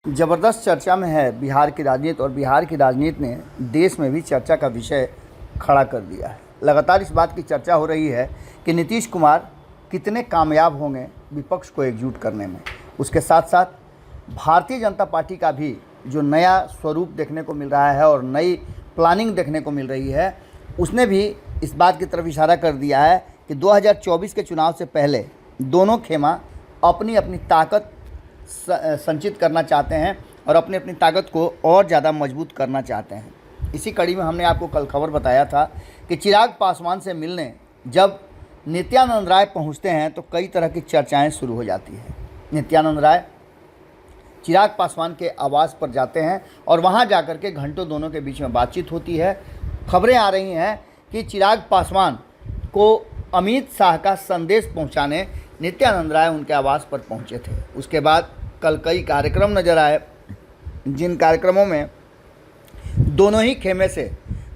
ज़बरदस्त चर्चा में है बिहार की राजनीति, और बिहार की राजनीति ने देश में भी चर्चा का विषय खड़ा कर दिया है। लगातार इस बात की चर्चा हो रही है कि नीतीश कुमार कितने कामयाब होंगे विपक्ष को एकजुट करने में। उसके साथ साथ भारतीय जनता पार्टी का भी जो नया स्वरूप देखने को मिल रहा है और नई प्लानिंग देखने को मिल रही है, उसने भी इस बात की तरफ इशारा कर दिया है कि 2024 के चुनाव से पहले दोनों खेमा अपनी अपनी ताकत संचित करना चाहते हैं और अपनी अपनी ताकत को और ज़्यादा मजबूत करना चाहते हैं। इसी कड़ी में हमने आपको कल खबर बताया था कि चिराग पासवान से मिलने जब नित्यानंद राय पहुंचते हैं तो कई तरह की चर्चाएं शुरू हो जाती हैं। नित्यानंद राय चिराग पासवान के आवास पर जाते हैं और वहां जाकर के घंटों दोनों के बीच में बातचीत होती है। खबरें आ रही हैं कि चिराग पासवान को अमित शाह का संदेश पहुंचाने नित्यानंद राय उनके आवास पर पहुंचे थे। उसके बाद कल कई कार्यक्रम नजर आए, जिन कार्यक्रमों में दोनों ही खेमे से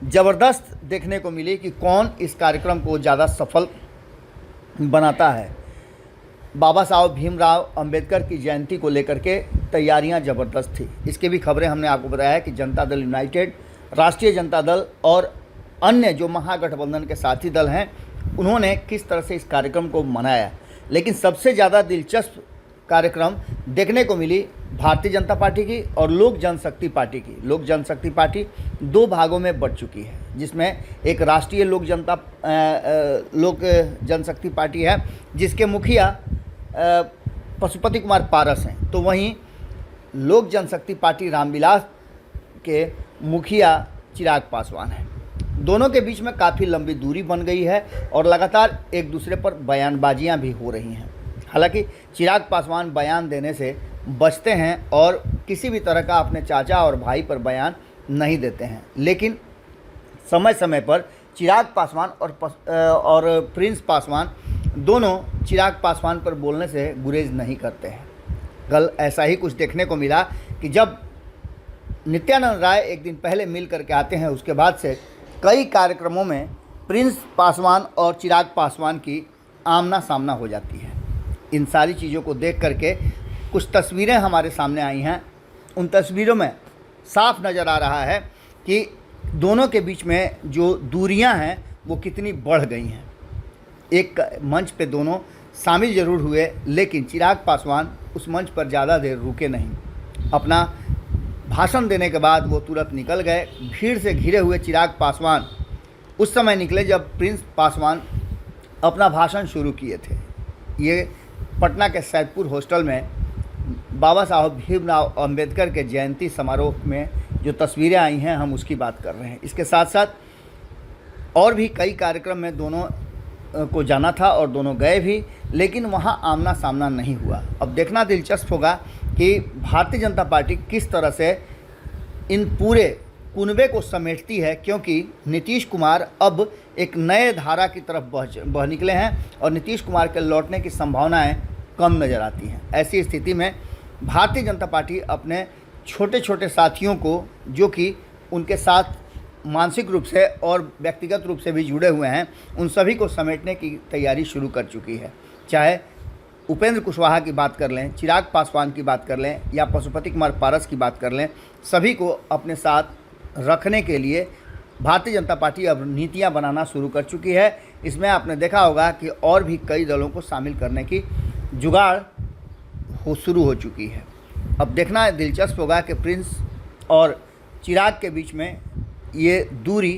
ज़बरदस्त देखने को मिली कि कौन इस कार्यक्रम को ज़्यादा सफल बनाता है। बाबा साहब भीमराव अंबेडकर की जयंती को लेकर के तैयारियां ज़बरदस्त थी। इसके भी खबरें हमने आपको बताया है कि जनता दल यूनाइटेड, राष्ट्रीय जनता दल और अन्य जो महागठबंधन के साथी दल हैं, उन्होंने किस तरह से इस कार्यक्रम को मनाया। लेकिन सबसे ज़्यादा दिलचस्प कार्यक्रम देखने को मिली भारतीय जनता पार्टी की और लोक जनशक्ति पार्टी की। लोक जनशक्ति पार्टी दो भागों में बंट चुकी है, जिसमें एक राष्ट्रीय लोक जनशक्ति पार्टी है जिसके मुखिया पशुपति कुमार पारस हैं, तो वहीं लोक जनशक्ति पार्टी रामविलास के मुखिया चिराग पासवान हैं। दोनों के बीच में काफ़ी लंबी दूरी बन गई है और लगातार एक दूसरे पर बयानबाजियां भी हो रही हैं। हालांकि चिराग पासवान बयान देने से बचते हैं और किसी भी तरह का अपने चाचा और भाई पर बयान नहीं देते हैं, लेकिन समय समय पर चिराग पासवान और प्रिंस पासवान दोनों चिराग पासवान पर बोलने से गुरेज नहीं करते हैं। कल ऐसा ही कुछ देखने को मिला कि जब नित्यानंद राय एक दिन पहले मिल करके आते हैं, उसके बाद से कई कार्यक्रमों में प्रिंस पासवान और चिराग पासवान की आमना सामना हो जाती है। इन सारी चीज़ों को देख करके कुछ तस्वीरें हमारे सामने आई हैं। उन तस्वीरों में साफ नज़र आ रहा है कि दोनों के बीच में जो दूरियां हैं वो कितनी बढ़ गई हैं। एक मंच पे दोनों शामिल जरूर हुए, लेकिन चिराग पासवान उस मंच पर ज़्यादा देर रुके नहीं। अपना भाषण देने के बाद वो तुरंत निकल गए। भीड़ से घिरे हुए चिराग पासवान उस समय निकले जब प्रिंस पासवान अपना भाषण शुरू किए थे। ये पटना के सैदपुर हॉस्टल में बाबा साहब भीमराव अंबेडकर के जयंती समारोह में जो तस्वीरें आई हैं, हम उसकी बात कर रहे हैं। इसके साथ साथ और भी कई कार्यक्रम में दोनों को जाना था और दोनों गए भी, लेकिन वहां आमना सामना नहीं हुआ। अब देखना दिलचस्प होगा कि भारतीय जनता पार्टी किस तरह से इन पूरे कुनबे को समेटती है, क्योंकि नीतीश कुमार अब एक नए धारा की तरफ बह निकले हैं और नीतीश कुमार के लौटने की संभावनाएं कम नज़र आती हैं। ऐसी स्थिति में भारतीय जनता पार्टी अपने छोटे छोटे साथियों को, जो कि उनके साथ मानसिक रूप से और व्यक्तिगत रूप से भी जुड़े हुए हैं, उन सभी को समेटने की तैयारी शुरू कर चुकी है। चाहे उपेंद्र कुशवाहा की बात कर लें, चिराग पासवान की बात कर लें या पशुपति कुमार पारस की बात कर लें, सभी को अपने साथ रखने के लिए भारतीय जनता पार्टी अब नीतियां बनाना शुरू कर चुकी है। इसमें आपने देखा होगा कि और भी कई दलों को शामिल करने की जुगाड़ शुरू हो चुकी है। अब देखना दिलचस्प होगा कि प्रिंस और चिराग के बीच में ये दूरी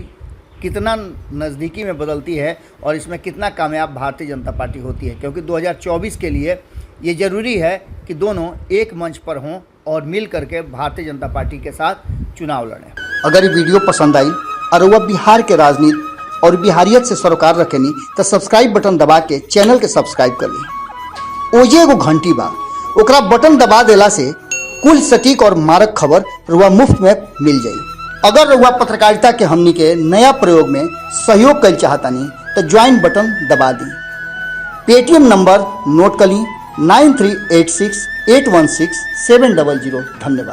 कितना नज़दीकी में बदलती है और इसमें कितना कामयाब भारतीय जनता पार्टी होती है, क्योंकि 2024 के लिए ये ज़रूरी है कि दोनों एक मंच पर हों और मिल करके भारतीय जनता पार्टी के साथ चुनाव लड़ें। अगर ये वीडियो पसंद आई और वह बिहार के राजनीति और बिहारियत से सरोकार रखेनी तो सब्सक्राइब बटन दबा के चैनल के सब्सक्राइब कर ली। ओजे एगो घंटी बा, ओकरा बटन दबा देला से कुल सटीक और मारक खबर रुआ मुफ्त में मिल जाई। अगर रुआ पत्रकारिता के हमनी के नया प्रयोग में सहयोग कर चाहतानी तो ज्वाइन बटन दबा दी। पेटीएम नंबर नोट कर ली 9386816700। धन्यवाद।